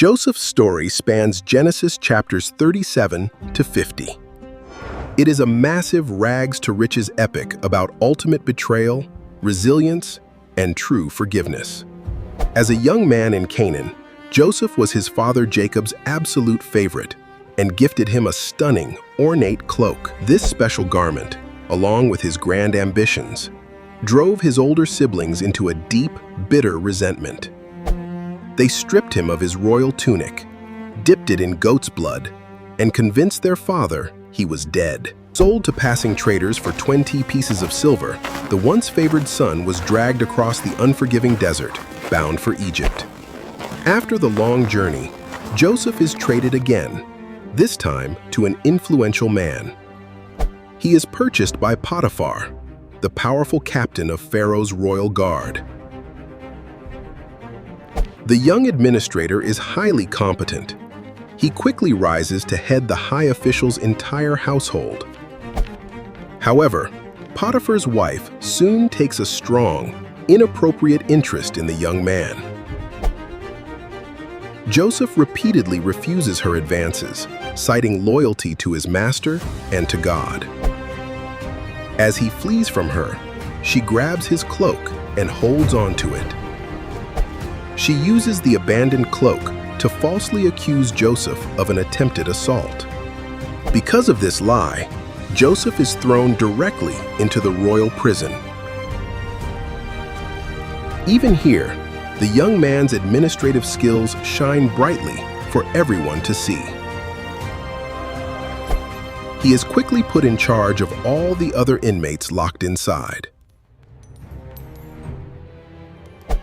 Joseph's story spans Genesis chapters 37 to 50. It is a massive rags-to-riches epic about ultimate betrayal, resilience, and true forgiveness. As a young man in Canaan, Joseph was his father Jacob's absolute favorite and gifted him a stunning, ornate cloak. This special garment, along with his grand ambitions, drove his older siblings into a deep, bitter resentment. They stripped him of his royal tunic, dipped it in goat's blood, and convinced their father he was dead. Sold to passing traders for 20 pieces of silver, the once favored son was dragged across the unforgiving desert, bound for Egypt. After the long journey, Joseph is traded again, this time to an influential man. He is purchased by Potiphar, the powerful captain of Pharaoh's royal guard. The young administrator is highly competent. He quickly rises to head the high official's entire household. However, Potiphar's wife soon takes a strong, inappropriate interest in the young man. Joseph repeatedly refuses her advances, citing loyalty to his master and to God. As he flees from her, she grabs his cloak and holds on to it. She uses the abandoned cloak to falsely accuse Joseph of an attempted assault. Because of this lie, Joseph is thrown directly into the royal prison. Even here, the young man's administrative skills shine brightly for everyone to see. He is quickly put in charge of all the other inmates locked inside.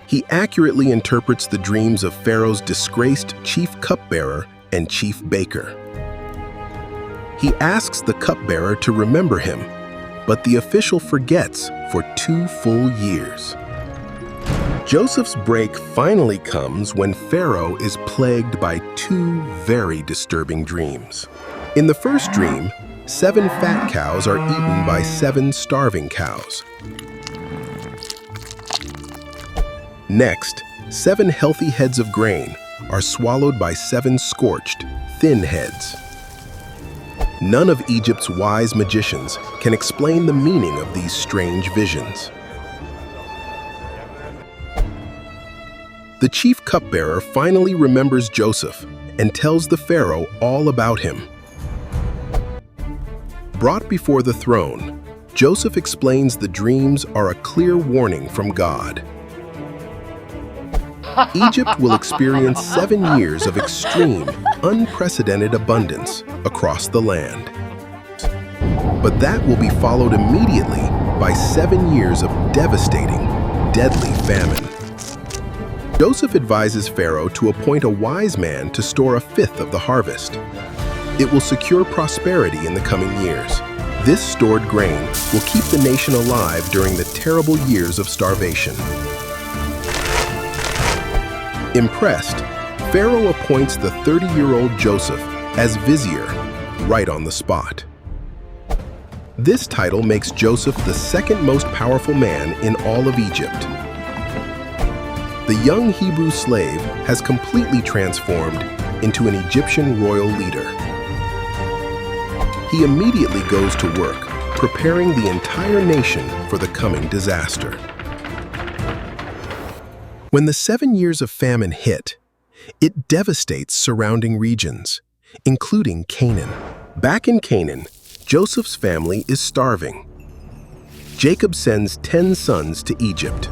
He accurately interprets the dreams of Pharaoh's disgraced chief cupbearer and chief baker. He asks the cupbearer to remember him, but the official forgets for 2 full years. Joseph's break finally comes when Pharaoh is plagued by 2 very disturbing dreams. In the first dream, 7 fat cows are eaten by 7 starving cows. Next, 7 healthy heads of grain are swallowed by 7 scorched, thin heads. None of Egypt's wise magicians can explain the meaning of these strange visions. The chief cupbearer finally remembers Joseph and tells the Pharaoh all about him. Brought before the throne, Joseph explains the dreams are a clear warning from God. Egypt will experience 7 years of extreme, unprecedented abundance across the land. But that will be followed immediately by 7 years of devastating, deadly famine. Joseph advises Pharaoh to appoint a wise man to store 1/5 of the harvest. It will secure prosperity in the coming years. This stored grain will keep the nation alive during the terrible years of starvation. Impressed, Pharaoh appoints the 30-year-old Joseph as vizier right on the spot. This title makes Joseph the second most powerful man in all of Egypt. The young Hebrew slave has completely transformed into an Egyptian royal leader. He immediately goes to work, preparing the entire nation for the coming disaster. When the 7 years of famine hit, it devastates surrounding regions, including Canaan. Back in Canaan, Joseph's family is starving. Jacob sends 10 sons to Egypt.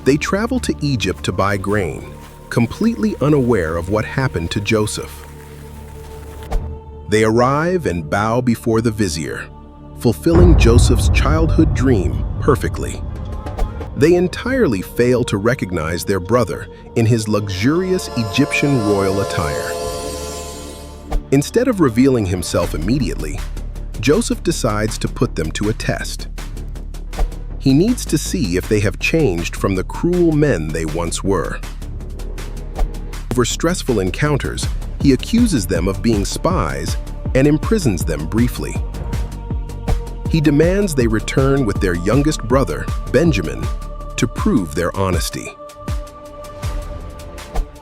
They travel to Egypt to buy grain, completely unaware of what happened to Joseph. They arrive and bow before the vizier, fulfilling Joseph's childhood dream perfectly. They entirely fail to recognize their brother in his luxurious Egyptian royal attire. Instead of revealing himself immediately, Joseph decides to put them to a test. He needs to see if they have changed from the cruel men they once were. Over stressful encounters, he accuses them of being spies and imprisons them briefly. He demands they return with their youngest brother, Benjamin, to prove their honesty.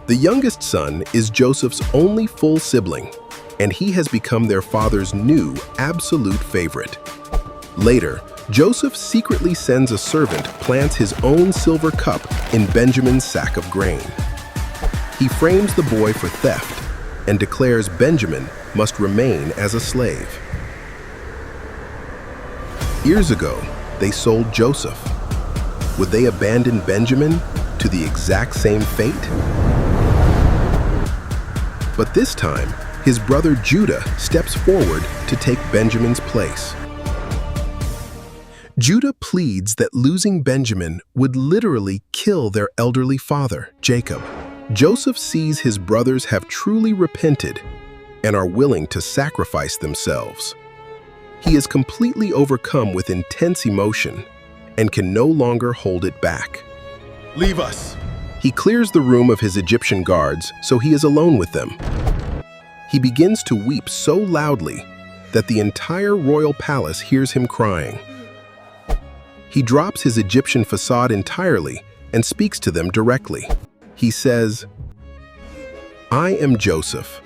The youngest son is Joseph's only full sibling, and he has become their father's new absolute favorite. Later, Joseph secretly sends a servant plant his own silver cup in Benjamin's sack of grain. He frames the boy for theft and declares Benjamin must remain as a slave. Years ago, they sold Joseph. Would they abandon Benjamin to the exact same fate? But this time, his brother Judah steps forward to take Benjamin's place. Judah pleads that losing Benjamin would literally kill their elderly father, Jacob. Joseph sees his brothers have truly repented and are willing to sacrifice themselves. He is completely overcome with intense emotion and can no longer hold it back. Leave us. He clears the room of his Egyptian guards so he is alone with them. He begins to weep so loudly that the entire royal palace hears him crying. He drops his Egyptian facade entirely and speaks to them directly. He says, "I am Joseph.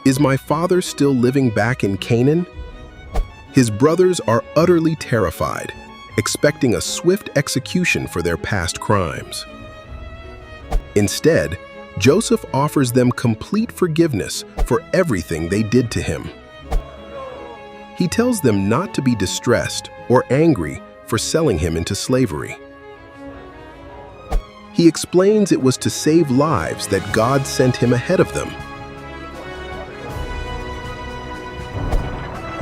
Is my father still living back in Canaan?" His brothers are utterly terrified, expecting a swift execution for their past crimes. Instead, Joseph offers them complete forgiveness for everything they did to him. He tells them not to be distressed or angry for selling him into slavery. He explains it was to save lives that God sent him ahead of them.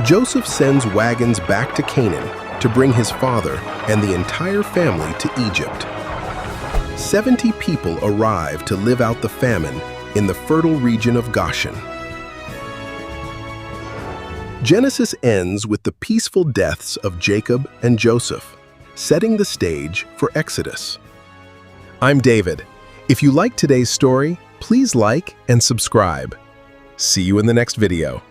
Joseph sends wagons back to Canaan to bring his father and the entire family to Egypt. 70 people arrive to live out the famine in the fertile region of Goshen. Genesis ends with the peaceful deaths of Jacob and Joseph, setting the stage for Exodus. I'm David. If you liked today's story, please like and subscribe. See you in the next video.